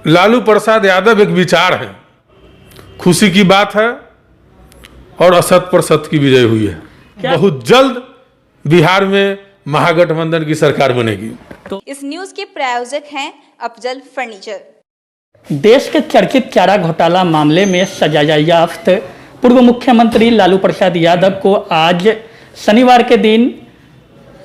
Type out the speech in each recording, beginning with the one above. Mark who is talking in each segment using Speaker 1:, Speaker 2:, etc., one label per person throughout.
Speaker 1: लालू प्रसाद यादव एक विचार है, खुशी की बात है और असत पर सत्य की विजय हुई है। बहुत जल्द बिहार में महागठबंधन की सरकार बनेगी।
Speaker 2: तो इस न्यूज के प्रायोजक हैं अफजल फर्नीचर।
Speaker 3: देश के चर्चित चारा घोटाला मामले में सजायाफ्ता पूर्व मुख्यमंत्री लालू प्रसाद यादव को आज शनिवार के दिन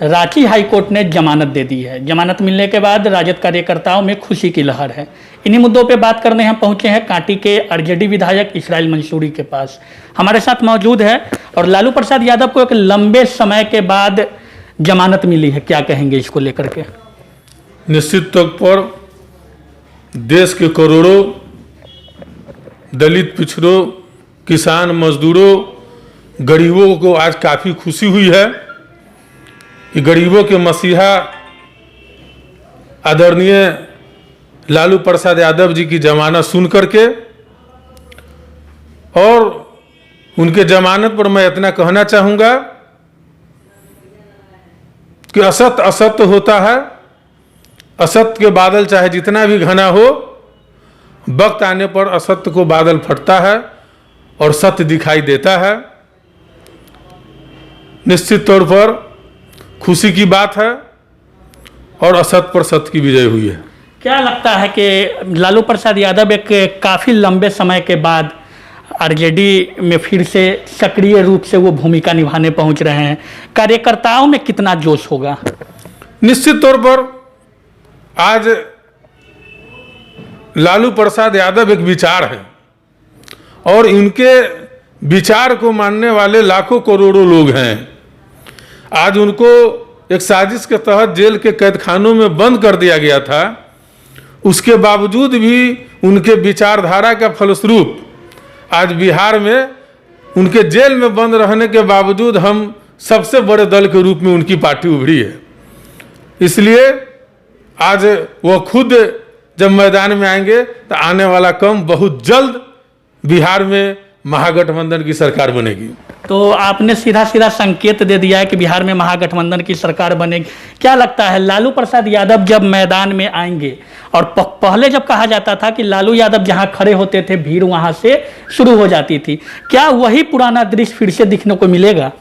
Speaker 3: रांची हाईकोर्ट ने जमानत दे दी है। जमानत मिलने के बाद राजद कार्यकर्ताओं में खुशी की लहर है। इन्हीं मुद्दों पे बात करने हम पहुंचे हैं कांटी के आरजेडी विधायक इसराइल मंसूरी के पास। हमारे साथ मौजूद है और लालू प्रसाद यादव को एक लंबे समय के बाद जमानत मिली है, क्या कहेंगे इसको लेकर के?
Speaker 1: निश्चित तौर पर देश के करोड़ों दलित, पिछड़ों, किसान, मजदूरों, गरीबों को आज काफ़ी खुशी हुई है कि गरीबों के मसीहा आदरणीय लालू प्रसाद यादव जी की जमानत सुन करके, और उनके जमानत पर मैं इतना कहना चाहूँगा कि असत्य असत्य होता है। असत्य के बादल चाहे जितना भी घना हो, वक्त आने पर असत्य को बादल फटता है और सत्य दिखाई देता है। निश्चित तौर पर खुशी की बात है और असत्य पर सत्य की विजय हुई है।
Speaker 3: क्या लगता है कि लालू प्रसाद यादव एक काफ़ी लंबे समय के बाद आरजेडी में फिर से सक्रिय रूप से वो भूमिका निभाने पहुंच रहे हैं, कार्यकर्ताओं में कितना जोश होगा?
Speaker 1: निश्चित तौर पर आज लालू प्रसाद यादव एक विचार है और इनके विचार को मानने वाले लाखों करोड़ों लोग हैं। आज उनको एक साजिश के तहत जेल के कैदखानों में बंद कर दिया गया था, उसके बावजूद भी उनके विचारधारा का फलस्वरूप आज बिहार में उनके जेल में बंद रहने के बावजूद हम सबसे बड़े दल के रूप में उनकी पार्टी उभरी है। इसलिए आज वो खुद जब मैदान में आएंगे तो आने वाला कम बहुत जल्द बिहार में महागठबंधन की सरकार बनेगी।
Speaker 3: तो आपने सीधा सीधा संकेत दे दिया है कि बिहार में महागठबंधन की सरकार बनेगी। क्या लगता है लालू प्रसाद यादव जब मैदान में आएंगे, और पहले जब कहा जाता था कि लालू यादव जहां खड़े होते थे भीड़ वहां से शुरू हो जाती थी, क्या वही पुराना दृश्य फिर से दिखने को मिलेगा?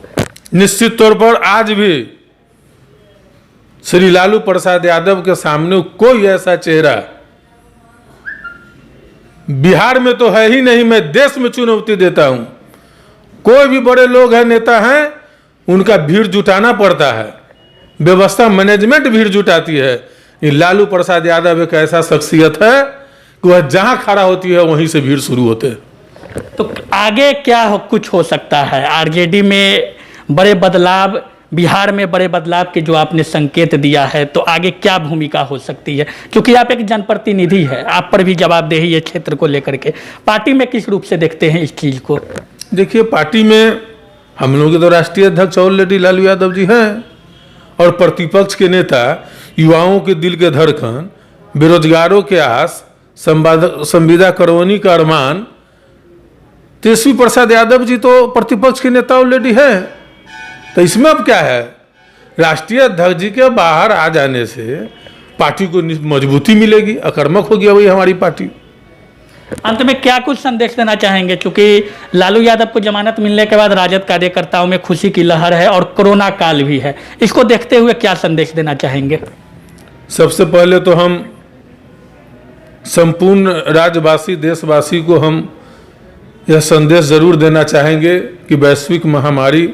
Speaker 1: निश्चित तौर पर आज भी श्री लालू प्रसाद यादव के सामने कोई ऐसा चेहरा बिहार में तो है ही नहीं, मैं देश में चुनौती देता हूं। कोई भी बड़े लोग हैं, नेता हैं, उनका भीड़ जुटाना पड़ता है, व्यवस्था मैनेजमेंट भीड़ जुटाती है। ये लालू प्रसाद यादव एक ऐसा शख्सियत है कि वह जहां खड़ा होती है वहीं से भीड़ शुरू होते हैं।
Speaker 3: तो आगे क्या कुछ हो सकता है? आरजेडी में बड़े बदलाव, बिहार में बड़े बदलाव के जो आपने संकेत दिया है, तो आगे क्या भूमिका हो सकती है? क्योंकि आप एक जनप्रतिनिधि है, आप पर भी जवाबदेही है क्षेत्र को लेकर के। पार्टी में किस रूप से देखते हैं इस चीज़ को?
Speaker 1: देखिए, पार्टी में हम लोग के तो राष्ट्रीय अध्यक्ष ऑलरेडी लालू यादव जी हैं, और प्रतिपक्ष के नेता, युवाओं के दिल के धड़कन, बेरोजगारों के आस, संविदा करवनी का अरमान, तेजस्वी प्रसाद यादव जी तो प्रतिपक्ष के नेता ऑलरेडी है। तो इसमें अब क्या है? राष्ट्रीय अध्यक्ष जी के बाहर आ जाने से पार्टी को मजबूती मिलेगी, आक्रामक होगी वही हमारी पार्टी।
Speaker 3: अंत में क्या कुछ संदेश देना चाहेंगे? क्योंकि लालू यादव को जमानत मिलने के बाद राजद कार्यकर्ताओं में खुशी की लहर है और कोरोना काल भी है, इसको देखते हुए क्या संदेश देना चाहेंगे?
Speaker 1: सबसे पहले तो हम संपूर्ण राज्यवासी, देशवासी को हम यह संदेश जरूर देना चाहेंगे कि वैश्विक महामारी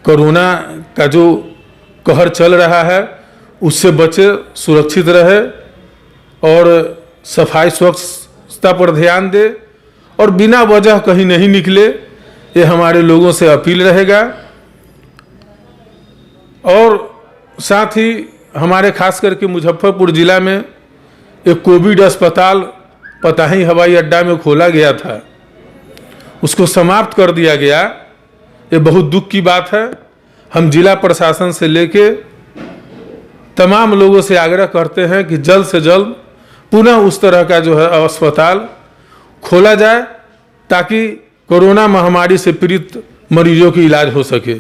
Speaker 1: कोरोना का जो कहर चल रहा है उससे बचे, सुरक्षित रहे और सफाई स्वच्छता पर ध्यान दे और बिना वजह कहीं नहीं निकले, ये हमारे लोगों से अपील रहेगा। और साथ ही हमारे खास करके मुजफ्फरपुर जिला में एक कोविड अस्पताल पताही हवाई अड्डा में खोला गया था, उसको समाप्त कर दिया गया। ये बहुत दुख की बात है। हम जिला प्रशासन से लेके तमाम लोगों से आग्रह करते हैं कि जल्द से जल्द पुनः उस तरह का जो है अस्पताल खोला जाए ताकि कोरोना महामारी से पीड़ित मरीजों की इलाज हो सके।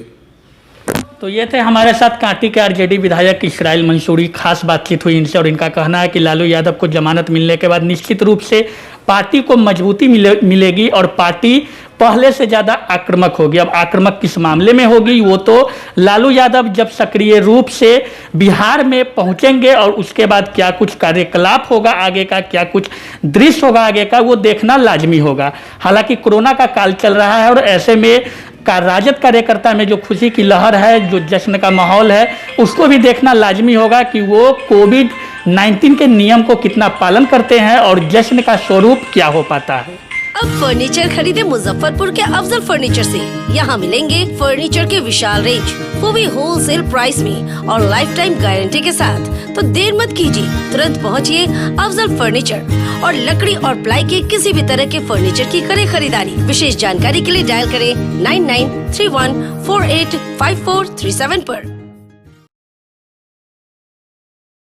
Speaker 3: तो ये थे हमारे साथ कांटी के आरजेडी विधायक इसराइल मंसूरी। खास बातचीत हुई इनसे और इनका कहना है कि लालू यादव को जमानत मिलने के बाद निश्चित रूप से पार्टी को मजबूती मिलेगी और पार्टी पहले से ज़्यादा आक्रामक होगी। अब आक्रामक किस मामले में होगी वो तो लालू यादव जब सक्रिय रूप से बिहार में पहुंचेंगे और उसके बाद क्या कुछ कार्यकलाप होगा आगे का, क्या कुछ दृश्य होगा आगे का, वो देखना लाजमी होगा। हालांकि कोरोना का काल चल रहा है और ऐसे में राजद कार्यकर्ता में जो खुशी की लहर है, जो जश्न का माहौल है, उसको भी देखना लाजमी होगा कि वो कोविड-19 के नियम को कितना पालन करते हैं और जश्न का स्वरूप क्या हो पाता है।
Speaker 4: अब फर्नीचर खरीदे मुजफ्फरपुर के अफजल फर्नीचर से। यहाँ मिलेंगे फर्नीचर के विशाल रेंज, वो भी होलसेल प्राइस में और लाइफ टाइम गारंटी के साथ। तो देर मत कीजिए, तुरंत पहुँचिए अफजल फर्नीचर और लकड़ी और प्लाई के किसी भी तरह के फर्नीचर की करें खरीदारी। विशेष जानकारी के लिए डायल करें 9931485437 पर।